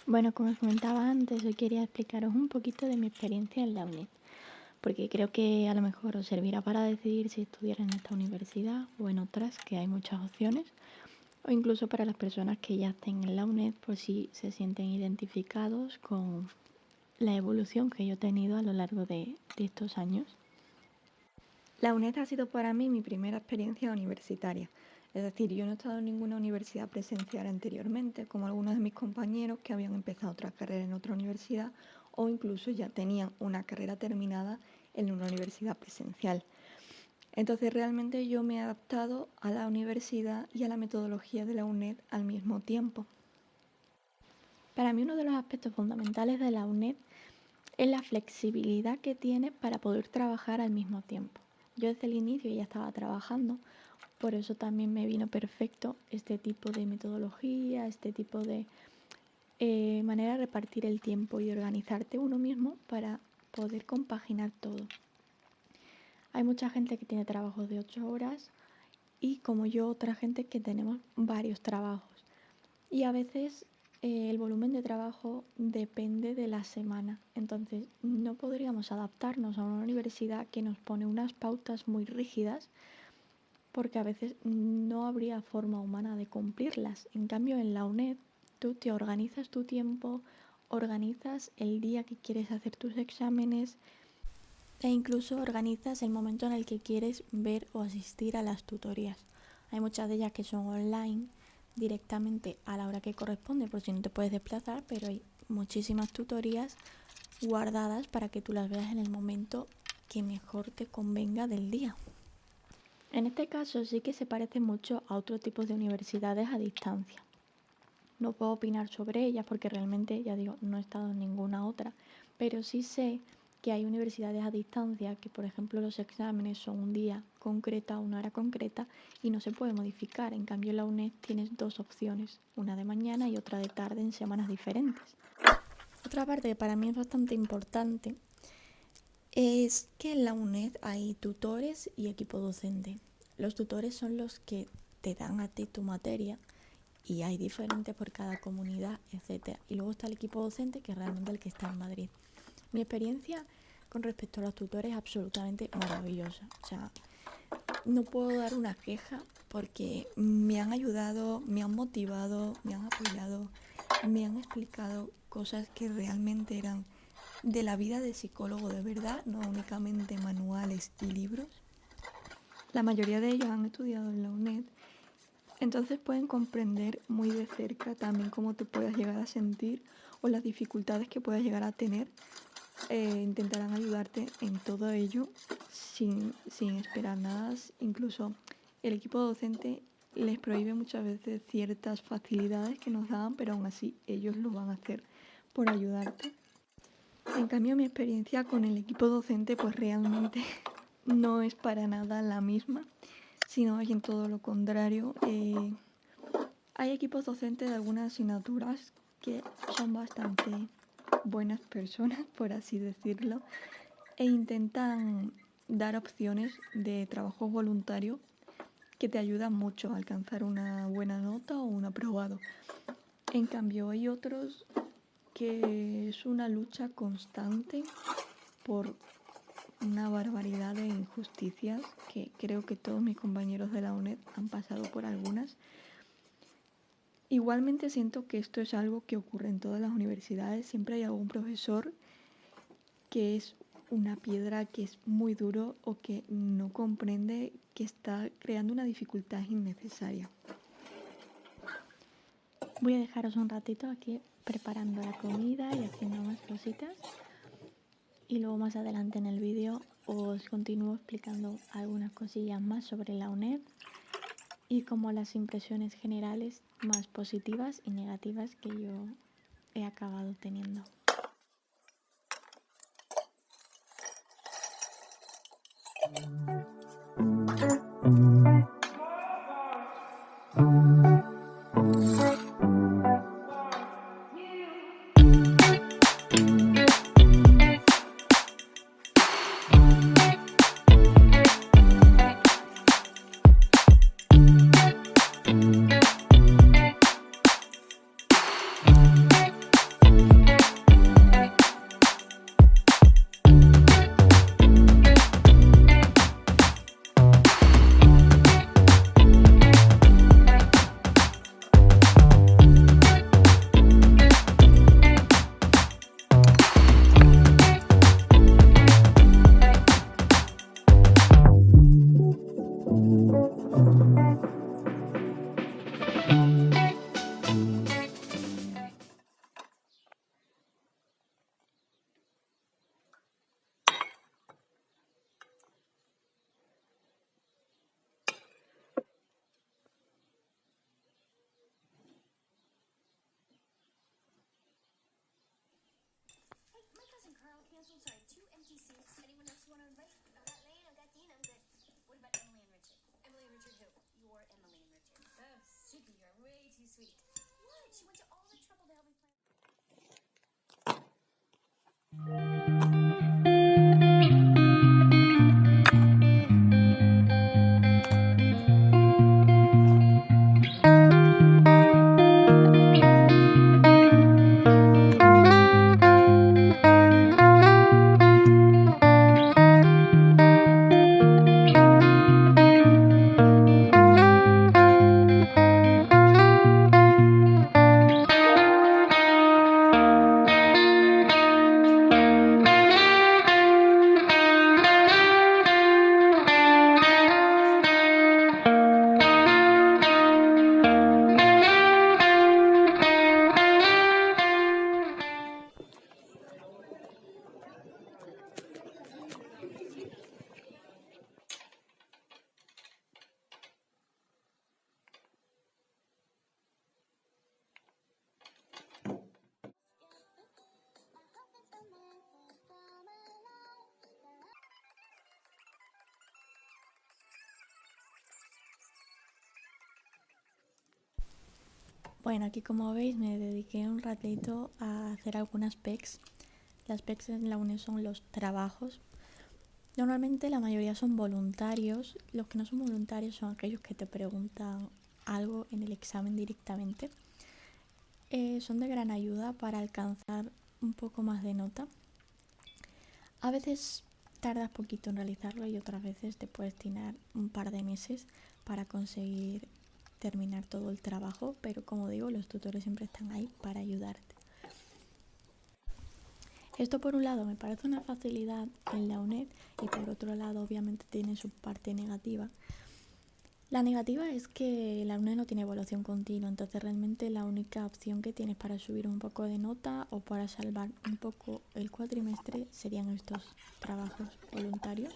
Bueno, como os comentaba antes, hoy quería explicaros un poquito de mi experiencia en la UNED, porque creo que a lo mejor os servirá para decidir si estudiar en esta universidad o en otras, que hay muchas opciones, o incluso para las personas que ya estén en la UNED, por si se sienten identificados con la evolución que yo he tenido a lo largo de estos años. La UNED ha sido para mí mi primera experiencia universitaria. Es decir, yo no he estado en ninguna universidad presencial anteriormente, como algunos de mis compañeros que habían empezado otra carrera en otra universidad o incluso ya tenían una carrera terminada en una universidad presencial. Entonces realmente yo me he adaptado a la universidad y a la metodología de la UNED al mismo tiempo. Para mí uno de los aspectos fundamentales de la UNED es la flexibilidad que tiene para poder trabajar al mismo tiempo. Yo desde el inicio ya estaba trabajando, por eso también me vino perfecto este tipo de metodología, este tipo de manera de repartir el tiempo y organizarte uno mismo para poder compaginar todo. Hay mucha gente que tiene trabajos de 8 horas y como yo otra gente que tenemos varios trabajos. Y a veces el volumen de trabajo depende de la semana. Entonces no podríamos adaptarnos a una universidad que nos pone unas pautas muy rígidas porque a veces no habría forma humana de cumplirlas. En cambio en la UNED tú te organizas tu tiempo, organizas el día que quieres hacer tus exámenes e incluso organizas el momento en el que quieres ver o asistir a las tutorías. Hay muchas de ellas que son online directamente a la hora que corresponde por si no te puedes desplazar, pero hay muchísimas tutorías guardadas para que tú las veas en el momento que mejor te convenga del día. En este caso sí que se parece mucho a otros tipos de universidades a distancia. No puedo opinar sobre ellas porque realmente, ya digo, no he estado en ninguna otra, pero sí sé que hay universidades a distancia que, por ejemplo, los exámenes son un día concreta, una hora concreta y no se puede modificar. En cambio, en la UNED tienes dos opciones, una de mañana y otra de tarde en semanas diferentes. Otra parte que para mí es bastante importante es que en la UNED hay tutores y equipo docente. Los tutores son los que te dan a ti tu materia y hay diferentes por cada comunidad, etc. Y luego está el equipo docente, que es realmente el que está en Madrid. Mi experiencia con respecto a los tutores es absolutamente maravillosa. O sea, no puedo dar una queja porque me han ayudado, me han motivado, me han apoyado, me han explicado cosas que realmente eran de la vida de psicólogo de verdad, no únicamente manuales y libros. La mayoría de ellos han estudiado en la UNED, entonces pueden comprender muy de cerca también cómo te puedas llegar a sentir o las dificultades que puedas llegar a tener. Intentarán ayudarte en todo ello sin esperar nada. Incluso el equipo docente les prohíbe muchas veces ciertas facilidades que nos dan, pero aún así ellos lo van a hacer por ayudarte. En cambio, mi experiencia con el equipo docente pues realmente no es para nada la misma, sino es en todo lo contrario. Hay equipos docentes de algunas asignaturas que son bastante buenas personas, por así decirlo, e intentan dar opciones de trabajo voluntario que te ayudan mucho a alcanzar una buena nota o un aprobado. En cambio, hay otros que es una lucha constante por una barbaridad de injusticias que creo que todos mis compañeros de la UNED han pasado por algunas. Igualmente siento que esto es algo que ocurre en todas las universidades. Siempre hay algún profesor que es una piedra, que es muy duro o que no comprende que está creando una dificultad innecesaria. Voy a dejaros un ratito aquí preparando la comida y haciendo más cositas. Y luego más adelante en el vídeo os continúo explicando algunas cosillas más sobre la UNED y como las impresiones generales más positivas y negativas que yo he acabado teniendo. Anyone else you want to invite? I've got Lane, I've got Dean, I'm good. What about Emily and Richard? Emily and Richard who? You're Emily and Richard. Oh, Suki, you're way too sweet. What? She went to all the trouble to help me plan. Bueno, aquí como veis me dediqué un ratito a hacer algunas PECs. Las PECs en la UNED son los trabajos. Normalmente la mayoría son voluntarios. Los que no son voluntarios son aquellos que te preguntan algo en el examen directamente. Son de gran ayuda para alcanzar un poco más de nota. A veces tardas poquito en realizarlo y otras veces te puedes tirar un par de meses para conseguir terminar todo el trabajo, pero como digo, los tutores siempre están ahí para ayudarte. Esto por un lado me parece una facilidad en la UNED y por otro lado obviamente tiene su parte negativa. La negativa es que la UNED no tiene evaluación continua, entonces realmente la única opción que tienes para subir un poco de nota o para salvar un poco el cuatrimestre serían estos trabajos voluntarios.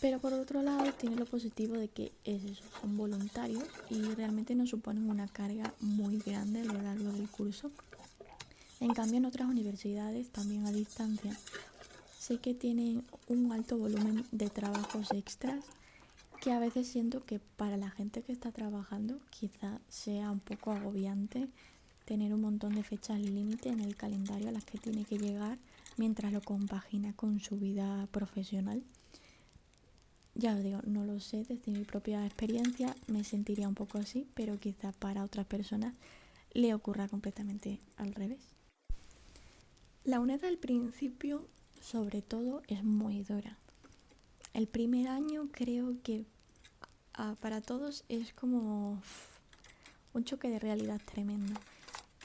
Pero por otro lado tiene lo positivo de que es eso, son voluntarios y realmente no suponen una carga muy grande a lo largo del curso. En cambio en otras universidades, también a distancia, sé que tienen un alto volumen de trabajos extras que a veces siento que para la gente que está trabajando quizá sea un poco agobiante tener un montón de fechas límite en el calendario a las que tiene que llegar mientras lo compagina con su vida profesional. Ya os digo, no lo sé, desde mi propia experiencia me sentiría un poco así, pero quizá para otras personas le ocurra completamente al revés. La UNED al principio, sobre todo, es muy dura. El primer año creo que para todos es como un choque de realidad tremendo.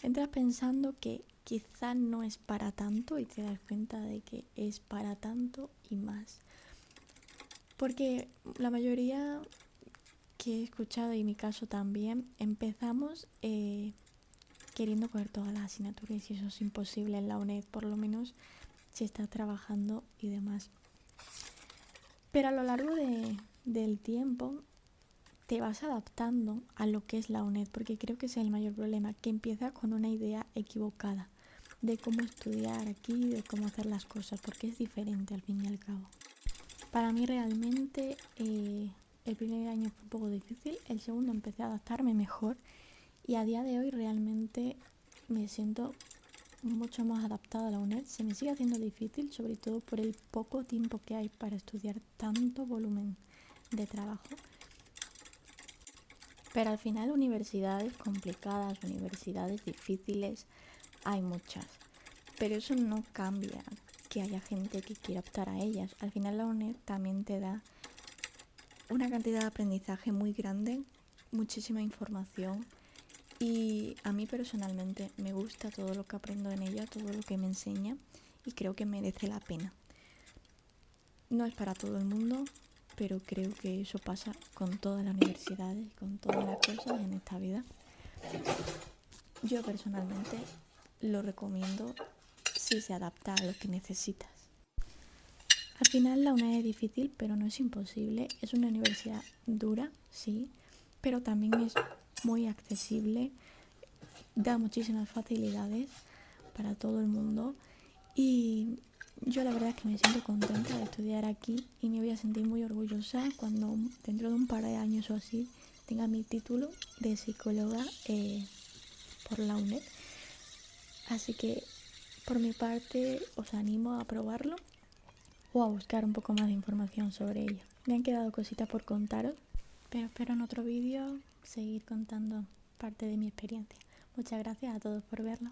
Entras pensando que quizá no es para tanto y te das cuenta de que es para tanto y más. Porque la mayoría que he escuchado, y mi caso también, empezamos queriendo coger todas las asignaturas y eso es imposible en la UNED, por lo menos si estás trabajando y demás. Pero a lo largo del tiempo te vas adaptando a lo que es la UNED, porque creo que ese es el mayor problema, que empiezas con una idea equivocada de cómo estudiar aquí, de cómo hacer las cosas, porque es diferente al fin y al cabo. Para mí realmente el primer año fue un poco difícil, el segundo empecé a adaptarme mejor y a día de hoy realmente me siento mucho más adaptada a la UNED. Se me sigue haciendo difícil, sobre todo por el poco tiempo que hay para estudiar tanto volumen de trabajo. Pero al final universidades complicadas, universidades difíciles, hay muchas. Pero eso no cambia que haya gente que quiera optar a ellas. Al final la UNED también te da una cantidad de aprendizaje muy grande, muchísima información y a mí personalmente me gusta todo lo que aprendo en ella, todo lo que me enseña y creo que merece la pena. No es para todo el mundo, pero creo que eso pasa con todas las universidades, con todas las cosas en esta vida. Yo personalmente lo recomiendo si se adapta a lo que necesitas. Al final la UNED es difícil, pero no es imposible. Es una universidad dura, sí, pero también es muy accesible, da muchísimas facilidades para todo el mundo y yo la verdad es que me siento contenta de estudiar aquí y me voy a sentir muy orgullosa cuando dentro de un par de años o así tenga mi título de psicóloga por la UNED. Así que por mi parte os animo a probarlo o a buscar un poco más de información sobre ello. Me han quedado cositas por contaros, pero espero en otro vídeo seguir contando parte de mi experiencia. Muchas gracias a todos por verlo.